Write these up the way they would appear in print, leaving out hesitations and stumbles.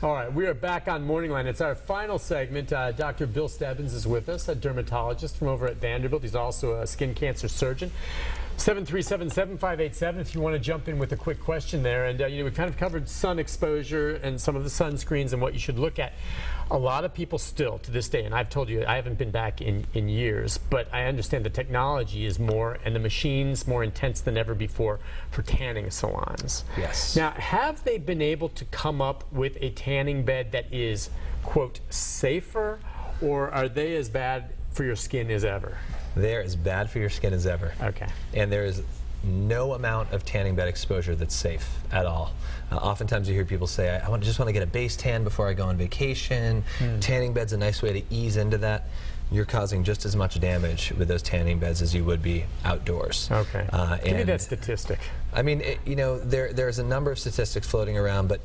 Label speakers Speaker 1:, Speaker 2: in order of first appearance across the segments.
Speaker 1: All right, we are back on Morning Line. It's our final segment. Dr. Bill Stebbins is with us, a dermatologist from over at Vanderbilt. He's also a skin cancer surgeon. 737-7587 if you want to jump in with a quick question there. And, we kind of covered sun exposure and some of the sunscreens and what you should look at. A lot of people still, to this day, and I've told you, I haven't been back in years, but I understand the technology is more and the machines more intense than ever before for tanning salons.
Speaker 2: Yes.
Speaker 1: Now, have they been able to come up with a tanning bed that is, quote, safer, or are they as bad for your skin as ever?
Speaker 2: They're as bad for your skin as ever.
Speaker 1: Okay.
Speaker 2: And there is no amount of tanning bed exposure that's safe at all. Oftentimes you hear people say, I just want to get a base tan before I go on vacation. Tanning bed's a nice way to ease into that. You're causing just as much damage with those tanning beds as you would be outdoors.
Speaker 1: Okay. Give me that statistic.
Speaker 2: I mean, there's a number of statistics floating around, but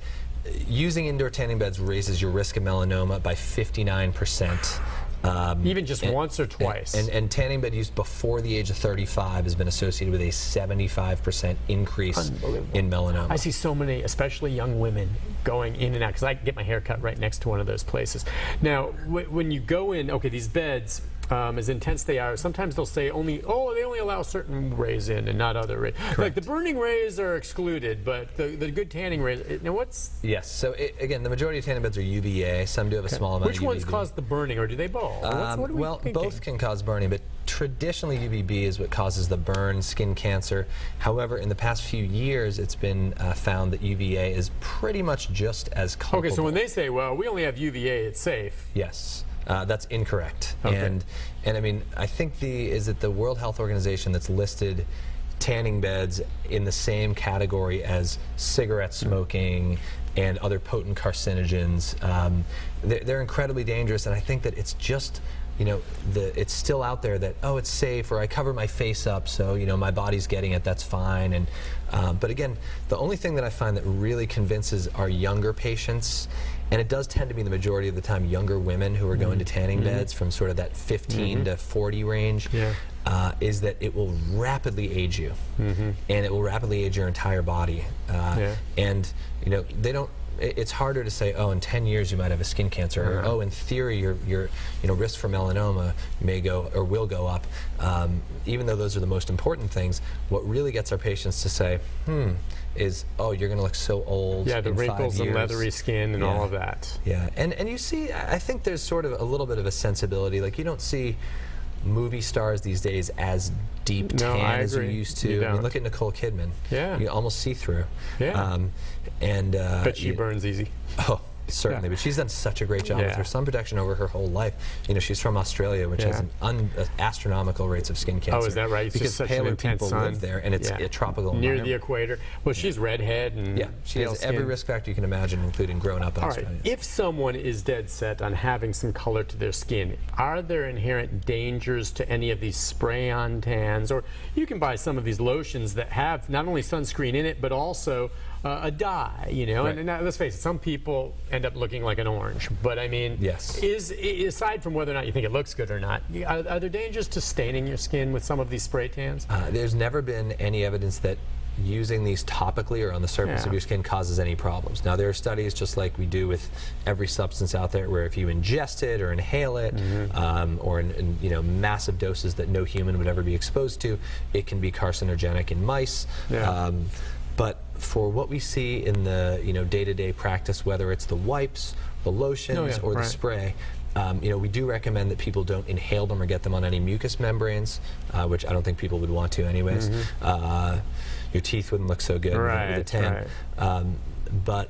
Speaker 2: using indoor tanning beds raises your risk of melanoma by 59%.
Speaker 1: Even just once or twice.
Speaker 2: And tanning bed use before the age of 35 has been associated with a 75% increase in melanoma.
Speaker 1: I see so many, especially young women, going in and out, because I get my hair cut right next to one of those places. Now, when you go in, okay, these beds, as intense they are, sometimes they'll say they only allow certain rays in and not other rays.
Speaker 2: Correct.
Speaker 1: Like the burning rays are excluded, but the good tanning rays. Now what's?
Speaker 2: Yes. So again, the majority of tanning beds are UVA. Some do have a small amount of UVB.
Speaker 1: Which ones cause the burning, or do they both? What are we thinking?
Speaker 2: Both can cause burning, but traditionally UVB is what causes the burn, skin cancer. However, in the past few years, it's been found that UVA is pretty much just as culpable.
Speaker 1: Okay, so when they say, well, we only have UVA, it's safe.
Speaker 2: Yes. That's incorrect.
Speaker 1: Okay.
Speaker 2: And I mean, I think is it the World Health Organization that's listed tanning beds in the same category as cigarette smoking and other potent carcinogens. They're incredibly dangerous, and I think that it's just, it's still out there that, oh, it's safe, or I cover my face up, so, my body's getting it, that's fine. And but again, the only thing that I find that really convinces our younger patients, and it does tend to be the majority of the time younger women who are going to tanning beds from sort of that 15 to 40 range, is that it will rapidly age you, and it will rapidly age your entire body. And they don't. It's harder to say, oh, in 10 years you might have a skin cancer, or oh, in theory your risk for melanoma may go or will go up. Even though those are the most important things, what really gets our patients to say, is, oh, you're going to look so old.
Speaker 1: Yeah, the wrinkles and leathery skin and all of that.
Speaker 2: Yeah, and you see, I think there's sort of a little bit of a sensibility. Like, you don't see movie stars these days as deep tan as you used to. I mean, look at Nicole Kidman. Yeah. You almost see through. Yeah.
Speaker 1: But she burns easy.
Speaker 2: Oh, certainly. But she's done such a great job with her sun protection over her whole life. She's from Australia, which has astronomical rates of skin cancer.
Speaker 1: Oh, is that right? It's
Speaker 2: because paler people live there, and it's a tropical
Speaker 1: near
Speaker 2: environment.
Speaker 1: the equator. Well, she's redhead and
Speaker 2: she has every risk factor you can imagine, including growing up in Australia.
Speaker 1: All right. If someone is dead set on having some color to their skin, are there inherent dangers to any of these spray-on tans? Or you can buy some of these lotions that have not only sunscreen in it, but also a dye, and let's face it, some people end up looking like an orange, but I mean, aside from whether or not you think it looks good or not, are there dangers to staining your skin with some of these spray tans?
Speaker 2: There's never been any evidence that using these topically or on the surface of your skin causes any problems. Now, there are studies, just like we do with every substance out there, where if you ingest it or inhale it, or in massive doses that no human would ever be exposed to, it can be carcinogenic in mice. But for what we see in the day-to-day practice, whether it's the wipes, the lotions, or the spray, we do recommend that people don't inhale them or get them on any mucous membranes, which I don't think people would want to anyways. Your teeth wouldn't look so good with a tan. But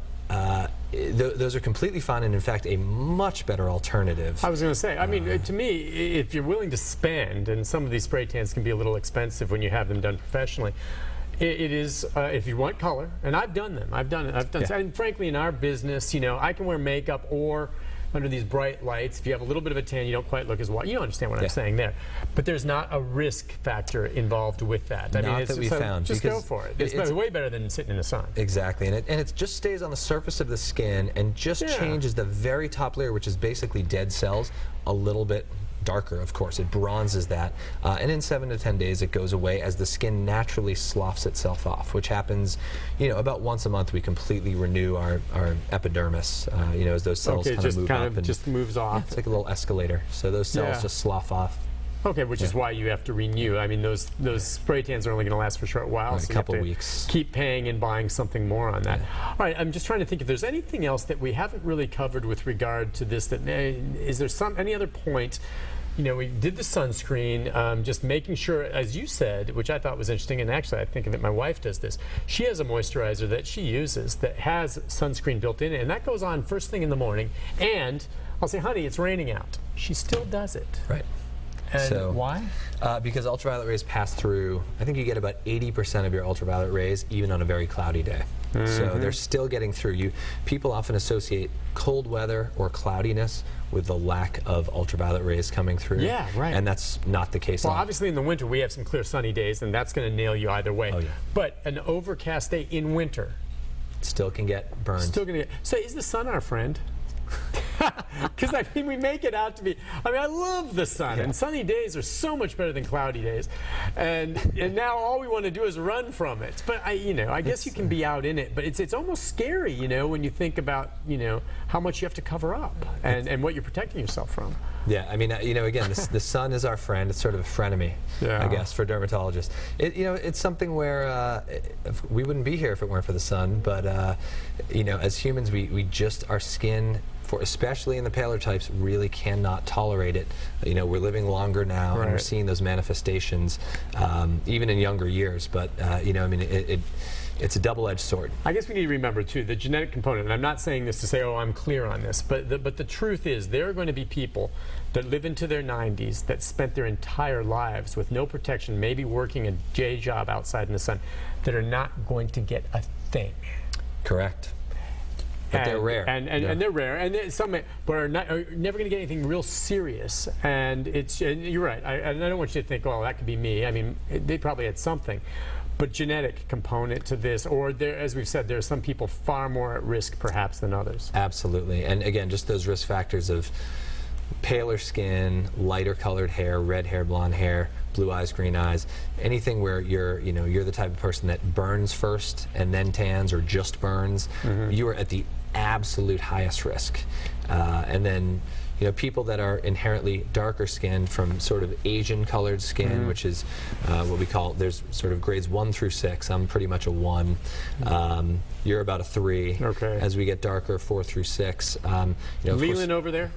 Speaker 2: those are completely fine, and in fact a much better alternative.
Speaker 1: I was going to say, I mean, to me, if you're willing to spend, and some of these spray tans can be a little expensive when you have them done professionally, it is, if you want color, and I've done them. And frankly, in our business, I can wear makeup or under these bright lights. If you have a little bit of a tan, you don't quite look as white. You understand what I'm saying there. But there's not a risk factor involved with that. I mean, it's,
Speaker 2: that we found.
Speaker 1: Just go for it. It's way better than sitting in the sun.
Speaker 2: Exactly, and it just stays on the surface of the skin and just changes the very top layer, which is basically dead cells, a little bit darker, of course. It bronzes that. And in 7 to 10 days, it goes away as the skin naturally sloughs itself off, which happens, about once a month. We completely renew our epidermis, as those cells kind of move up. And
Speaker 1: just moves off.
Speaker 2: It's like a little escalator. So those cells just slough off.
Speaker 1: Okay, which is why you have to renew. I mean, those spray tans are only going to last for a short while.
Speaker 2: Right,
Speaker 1: so
Speaker 2: a couple
Speaker 1: you have to
Speaker 2: weeks.
Speaker 1: Keep paying and buying something more on that. All right, I'm just trying to think if there's anything else that we haven't really covered with regard to this. Is there any other point? We did the sunscreen, just making sure, as you said, which I thought was interesting, and actually I think of it, my wife does this. She has a moisturizer that she uses that has sunscreen built in it, and that goes on first thing in the morning. And I'll say, honey, it's raining out. She still does it.
Speaker 2: Right.
Speaker 1: And why?
Speaker 2: Because ultraviolet rays pass through, I think you get about 80% of your ultraviolet rays even on a very cloudy day. So they're still getting through. People often associate cold weather or cloudiness with the lack of ultraviolet rays coming through.
Speaker 1: Yeah, right.
Speaker 2: And that's not the case.
Speaker 1: Well, obviously in the winter we have some clear sunny days, and that's going to nail you either way.
Speaker 2: Oh, yeah.
Speaker 1: But an overcast day in winter
Speaker 2: still can get burned.
Speaker 1: Still going to get. So is the sun our friend? Because we make it out to be. I love the sun, and sunny days are so much better than cloudy days. And now all we want to do is run from it. But I guess you can be out in it, but it's almost scary, when you think about how much you have to cover up and what you're protecting yourself from.
Speaker 2: Yeah, again, the sun is our friend. It's sort of a frenemy, I guess, for dermatologists. It's something where we wouldn't be here if it weren't for the sun. But as humans, we just our skin, especially in the paler types, really cannot tolerate it. We're living longer now, and we're seeing those manifestations even in younger years. But it's a double-edged sword.
Speaker 1: I guess we need to remember too the genetic component. And I'm not saying this to say, oh, I'm clear on this, but the truth is there are going to be people that live into their 90s that spent their entire lives with no protection, maybe working a day job outside in the sun, that are not going to get a thing.
Speaker 2: Correct. But they're rare.
Speaker 1: And they're rare. And some are never going to get anything real serious. And you're right. I don't want you to think, oh, that could be me. They probably had something. But genetic component to this, or as we've said, there are some people far more at risk perhaps than others.
Speaker 2: Absolutely. And again, just those risk factors of paler skin, lighter colored hair, red hair, blonde hair, blue eyes, green eyes, anything where you're the type of person that burns first and then tans, or just burns, you are at the absolute highest risk. And then people that are inherently darker skinned, from sort of Asian colored skin, which is what we call, there's sort of grades 1 through 6. I'm pretty much a 1. You're about a 3.
Speaker 1: Okay.
Speaker 2: As we get darker, 4 through 6.
Speaker 1: Leland over there?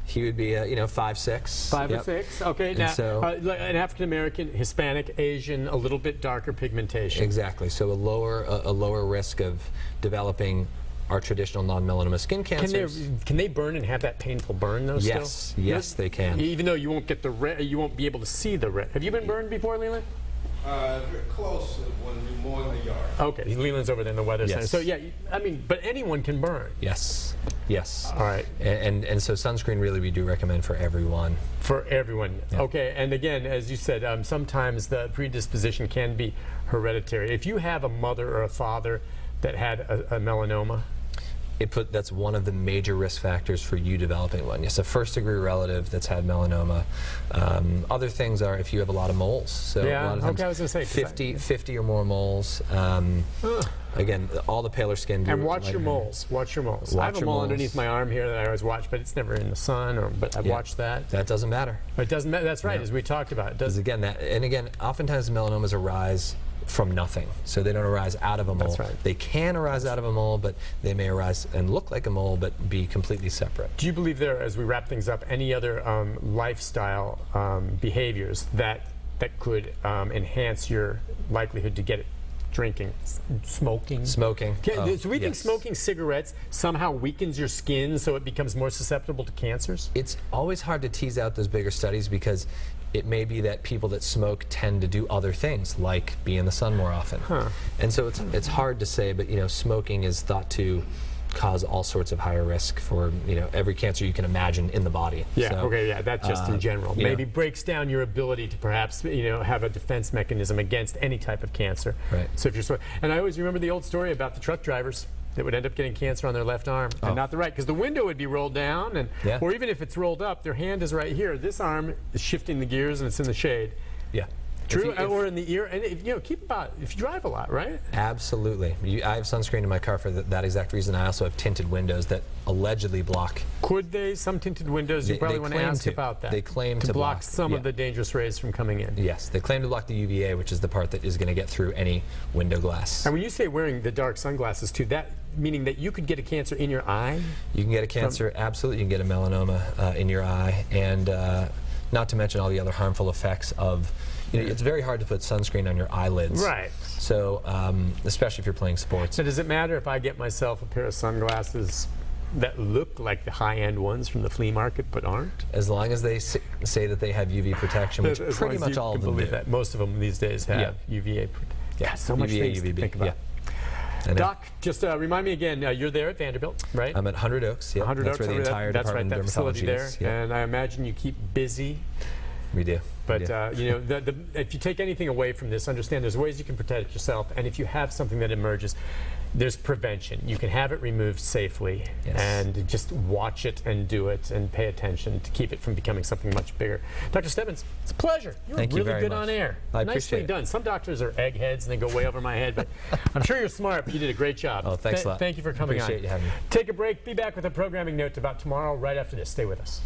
Speaker 2: He would be 5, 6.
Speaker 1: 5 or 6. Okay. Now, an African American, Hispanic, Asian, a little bit darker pigmentation.
Speaker 2: Exactly. So a lower risk of developing our traditional non-melanoma skin cancers.
Speaker 1: Can they burn and have that painful burn though?
Speaker 2: Yes.
Speaker 1: Still?
Speaker 2: Yes, they can.
Speaker 1: Even though you won't get the red, you won't be able to see the red. Have you been burned before, Leland?
Speaker 3: Close when we mow in the yard.
Speaker 1: Okay, Leland's over there in the weather center. So yeah, but anyone can burn.
Speaker 2: Yes. Yes.
Speaker 1: All right.
Speaker 2: And so sunscreen, really, we do recommend for everyone.
Speaker 1: For everyone. Yeah. Okay. And again, as you said, sometimes the predisposition can be hereditary. If you have a mother or a father that had a melanoma,
Speaker 2: that's one of the major risk factors for you developing one. Yes, a first-degree relative that's had melanoma. Other things are if you have a lot of moles. So a lot of times
Speaker 1: I was going to say
Speaker 2: 50 or more moles. Again, all the paler skin.
Speaker 1: And watch your moles. Watch your moles. I have a mole underneath my arm here that I always watch, but it's never in the sun. But I've watched that.
Speaker 2: That doesn't matter.
Speaker 1: It doesn't matter. That's right, as we talked about. It does.
Speaker 2: Again, oftentimes melanomas arise from nothing. So they don't arise out of a mole.
Speaker 1: That's right.
Speaker 2: They can arise out of a mole, but they may arise and look like a mole, but be completely separate.
Speaker 1: Do you believe there, as we wrap things up, any other lifestyle behaviors that could enhance your likelihood to get it? Drinking, smoking.
Speaker 2: Smoking.
Speaker 1: So we think smoking cigarettes somehow weakens your skin so it becomes more susceptible to cancers?
Speaker 2: It's always hard to tease out those bigger studies because it may be that people that smoke tend to do other things, like be in the sun more often. And so it's hard to say, but smoking is thought to cause all sorts of higher risk for every cancer you can imagine in the body.
Speaker 1: Yeah.
Speaker 2: So,
Speaker 1: okay. Yeah. That's just in general. Maybe breaks down your ability to perhaps have a defense mechanism against any type of cancer.
Speaker 2: Right.
Speaker 1: So if you're and I always remember the old story about the truck drivers. that would end up getting cancer on their left arm and not the right, because the window would be rolled down, and or even if it's rolled up, their hand is right here. This arm is shifting the gears and it's in the shade.
Speaker 2: Yeah.
Speaker 1: True, or in the ear, and keep about, if you drive a lot, right?
Speaker 2: Absolutely. I have sunscreen in my car for that exact reason. I also have tinted windows that allegedly block.
Speaker 1: Could they? Some tinted windows, you probably want to ask about that.
Speaker 2: They claim
Speaker 1: to block some of the dangerous rays from coming in.
Speaker 2: Yes, they claim to block the UVA, which is the part that is going to get through any window glass.
Speaker 1: And when you say wearing the dark sunglasses too, that meaning that you could get a cancer in your eye?
Speaker 2: You can get a cancer, absolutely. You can get a melanoma in your eye, and not to mention all the other harmful effects of. It's very hard to put sunscreen on your eyelids.
Speaker 1: Right.
Speaker 2: So, especially if you're playing sports.
Speaker 1: So does it matter if I get myself a pair of sunglasses that look like the high-end ones from the flea market but aren't?
Speaker 2: As long as they say that they have UV protection, which pretty much all of them do.
Speaker 1: That. Most of them these days have UVA protection. Yeah, so much
Speaker 2: UVA,
Speaker 1: things to think about.
Speaker 2: Yeah.
Speaker 1: Doc, just remind me again, you're there at Vanderbilt, right?
Speaker 2: I'm at 100 Oaks. Yeah,
Speaker 1: 100
Speaker 2: that's
Speaker 1: Oaks,
Speaker 2: where the entire
Speaker 1: that's right,
Speaker 2: department
Speaker 1: that
Speaker 2: of
Speaker 1: facility
Speaker 2: dermatology
Speaker 1: there.
Speaker 2: is. Yeah.
Speaker 1: And I imagine you keep busy.
Speaker 2: We do.
Speaker 1: But if you take anything away from this, understand there's ways you can protect yourself, and if you have something that emerges, there's prevention. You can have it removed safely, and just watch it and do it and pay attention to keep it from becoming something much bigger. Dr. Stebbins, it's a pleasure. You're
Speaker 2: Thank you
Speaker 1: really
Speaker 2: very
Speaker 1: good
Speaker 2: much.
Speaker 1: on air.
Speaker 2: I
Speaker 1: Nicely
Speaker 2: appreciate it.
Speaker 1: done. Some doctors are eggheads and they go way over my head, but I'm sure you're smart, but you did a great job.
Speaker 2: Oh, thanks a lot.
Speaker 1: Thank you for coming
Speaker 2: Appreciate
Speaker 1: on.
Speaker 2: you having me.
Speaker 1: Take a break. Be back with a programming note about tomorrow right after this. Stay with us.